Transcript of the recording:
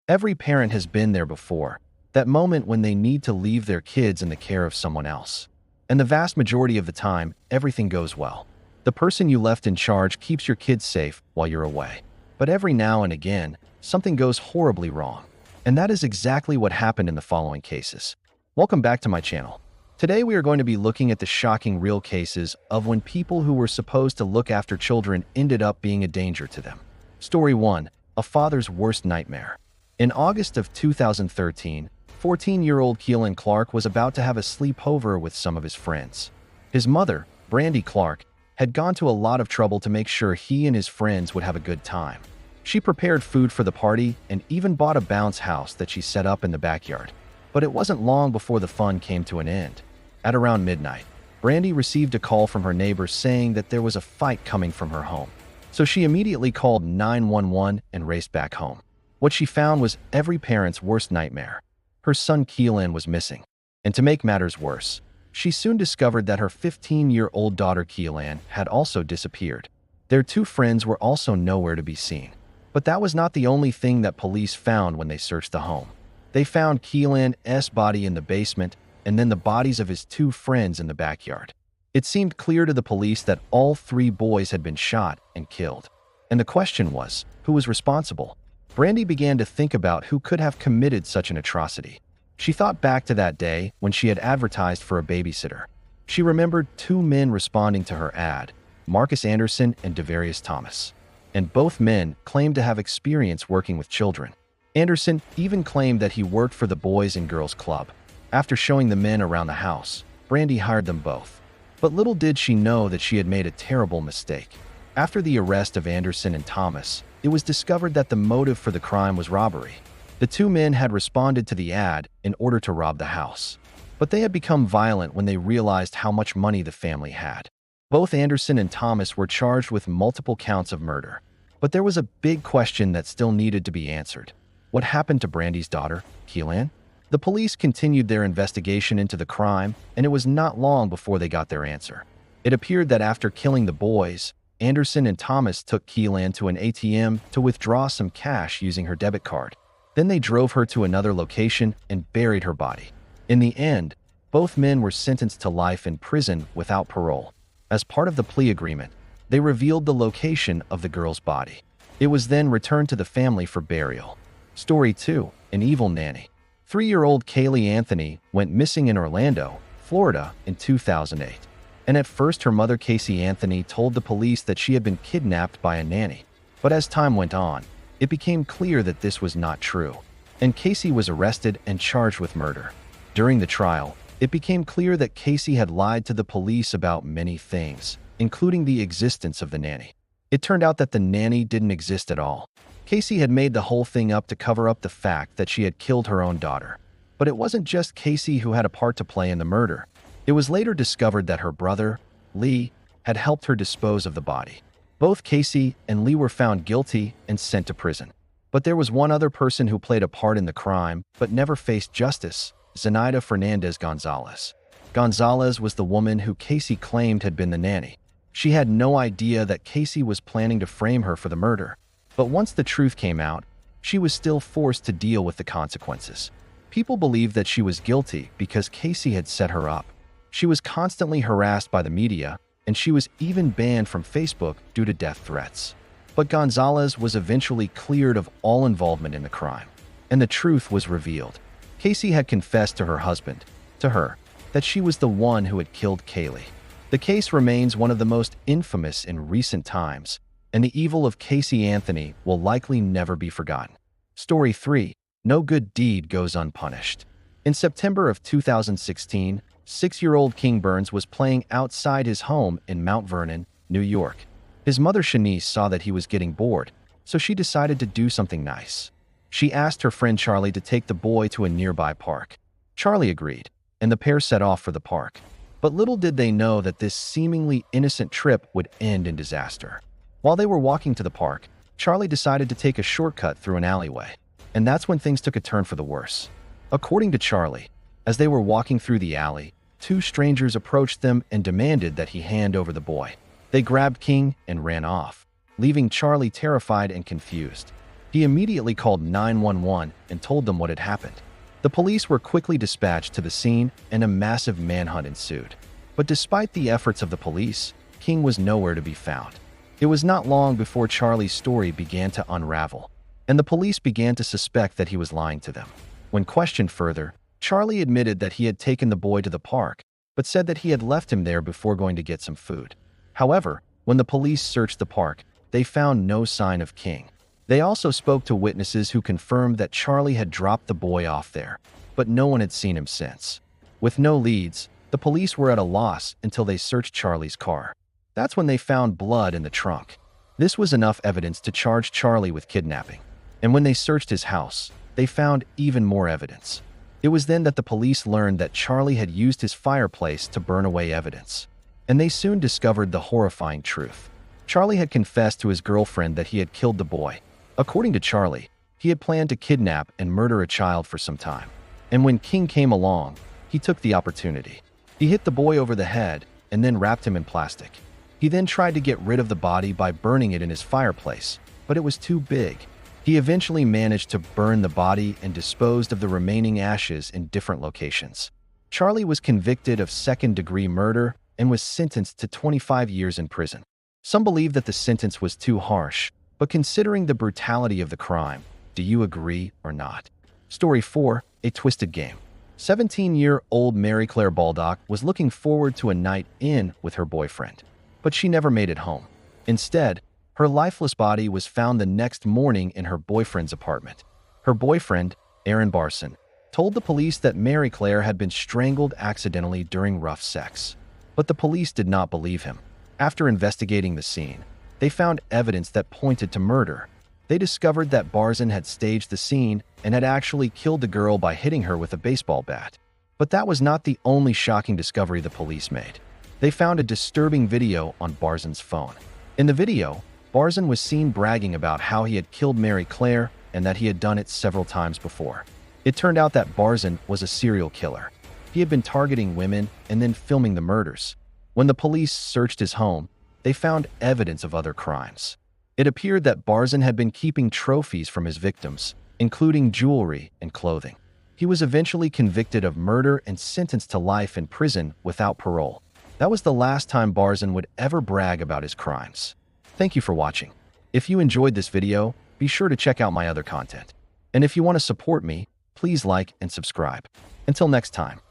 Every parent has been there before, that moment when they need to leave their kids in the care of someone else. And the vast majority of the time, everything goes well. The person you left in charge keeps your kids safe while you're away. But every now and again, something goes horribly wrong. And that is exactly what happened in the following cases. Welcome back to my channel. Today we are going to be looking at the shocking real cases of when people who were supposed to look after children ended up being a danger to them. Story 1. A father's worst nightmare. In August of 2013, 14-year-old Keelan Clark was about to have a sleepover with some of his friends. His mother, Brandy Clark, had gone to a lot of trouble to make sure he and his friends would have a good time. She prepared food for the party and even bought a bounce house that she set up in the backyard. But it wasn't long before the fun came to an end. At around midnight, Brandy received a call from her neighbor saying that there was a fight coming from her home. So she immediately called 911 and raced back home. What she found was every parent's worst nightmare. Her son Keelan was missing. And to make matters worse, she soon discovered that her 15-year-old daughter Keelan had also disappeared. Their two friends were also nowhere to be seen. But that was not the only thing that police found when they searched the home. They found Keelan's body in the basement and then the bodies of his two friends in the backyard. It seemed clear to the police that all three boys had been shot and killed. And the question was, who was responsible? Brandy began to think about who could have committed such an atrocity. She thought back to that day when she had advertised for a babysitter. She remembered two men responding to her ad, Marcus Anderson and Devarius Thomas. And both men claimed to have experience working with children. Anderson even claimed that he worked for the Boys and Girls Club. After showing the men around the house, Brandy hired them both. But little did she know that she had made a terrible mistake. After the arrest of Anderson and Thomas, it was discovered that the motive for the crime was robbery. The two men had responded to the ad in order to rob the house. But they had become violent when they realized how much money the family had. Both Anderson and Thomas were charged with multiple counts of murder. But there was a big question that still needed to be answered. What happened to Brandy's daughter, Keelan? The police continued their investigation into the crime, and it was not long before they got their answer. It appeared that after killing the boys, Anderson and Thomas took Keelan to an ATM to withdraw some cash using her debit card. Then they drove her to another location and buried her body. In the end, both men were sentenced to life in prison without parole. As part of the plea agreement, they revealed the location of the girl's body. It was then returned to the family for burial. Story 2. An evil nanny. 3-year-old Kaylee Anthony went missing in Orlando, Florida in 2008. And at first her mother Casey Anthony told the police that she had been kidnapped by a nanny. But as time went on, it became clear that this was not true. And Casey was arrested and charged with murder. During the trial, it became clear that Casey had lied to the police about many things, including the existence of the nanny. It turned out that the nanny didn't exist at all. Casey had made the whole thing up to cover up the fact that she had killed her own daughter. But it wasn't just Casey who had a part to play in the murder. It was later discovered that her brother, Lee, had helped her dispose of the body. Both Casey and Lee were found guilty and sent to prison. But there was one other person who played a part in the crime but never faced justice, Zenaida Fernandez Gonzalez. Gonzalez was the woman who Casey claimed had been the nanny. She had no idea that Casey was planning to frame her for the murder. But once the truth came out, she was still forced to deal with the consequences. People believed that she was guilty because Casey had set her up. She was constantly harassed by the media, and she was even banned from Facebook due to death threats. But Gonzalez was eventually cleared of all involvement in the crime, and the truth was revealed. Casey had confessed to her husband, to her, that she was the one who had killed Kaylee. The case remains one of the most infamous in recent times, and the evil of Casey Anthony will likely never be forgotten. Story 3. No good deed goes unpunished. In September of 2016, 6-year-old King Burns was playing outside his home in Mount Vernon, New York. His mother Shanice saw that he was getting bored, so she decided to do something nice. She asked her friend Charlie to take the boy to a nearby park. Charlie agreed, and the pair set off for the park. But little did they know that this seemingly innocent trip would end in disaster. While they were walking to the park, Charlie decided to take a shortcut through an alleyway. And that's when things took a turn for the worse. According to Charlie, as they were walking through the alley, two strangers approached them and demanded that he hand over the boy. They grabbed King and ran off, leaving Charlie terrified and confused. He immediately called 911 and told them what had happened. The police were quickly dispatched to the scene and a massive manhunt ensued. But despite the efforts of the police, King was nowhere to be found. It was not long before Charlie's story began to unravel, and the police began to suspect that he was lying to them. When questioned further, Charlie admitted that he had taken the boy to the park, but said that he had left him there before going to get some food. However, when the police searched the park, they found no sign of King. They also spoke to witnesses who confirmed that Charlie had dropped the boy off there, but no one had seen him since. With no leads, the police were at a loss until they searched Charlie's car. That's when they found blood in the trunk. This was enough evidence to charge Charlie with kidnapping. And when they searched his house, they found even more evidence. It was then that the police learned that Charlie had used his fireplace to burn away evidence. And they soon discovered the horrifying truth. Charlie had confessed to his girlfriend that he had killed the boy. According to Charlie, he had planned to kidnap and murder a child for some time. And when King came along, he took the opportunity. He hit the boy over the head and then wrapped him in plastic. He then tried to get rid of the body by burning it in his fireplace, but it was too big. He eventually managed to burn the body and disposed of the remaining ashes in different locations. Charlie was convicted of second-degree murder and was sentenced to 25 years in prison. Some believe that the sentence was too harsh, but considering the brutality of the crime, do you agree or not? Story 4: A Twisted Game. 17-year-old Mary Claire Baldock was looking forward to a night in with her boyfriend, but she never made it home. Instead, her lifeless body was found the next morning in her boyfriend's apartment. Her boyfriend, Aaron Barson, told the police that Mary Claire had been strangled accidentally during rough sex. But the police did not believe him. After investigating the scene, they found evidence that pointed to murder. They discovered that Barzan had staged the scene and had actually killed the girl by hitting her with a baseball bat. But that was not the only shocking discovery the police made. They found a disturbing video on Barzan's phone. In the video, Barzan was seen bragging about how he had killed Mary Claire and that he had done it several times before. It turned out that Barzan was a serial killer. He had been targeting women and then filming the murders. When the police searched his home, they found evidence of other crimes. It appeared that Barzan had been keeping trophies from his victims, including jewelry and clothing. He was eventually convicted of murder and sentenced to life in prison without parole. That was the last time Barzan would ever brag about his crimes. Thank you for watching. If you enjoyed this video, be sure to check out my other content. And if you want to support me, please like and subscribe. Until next time.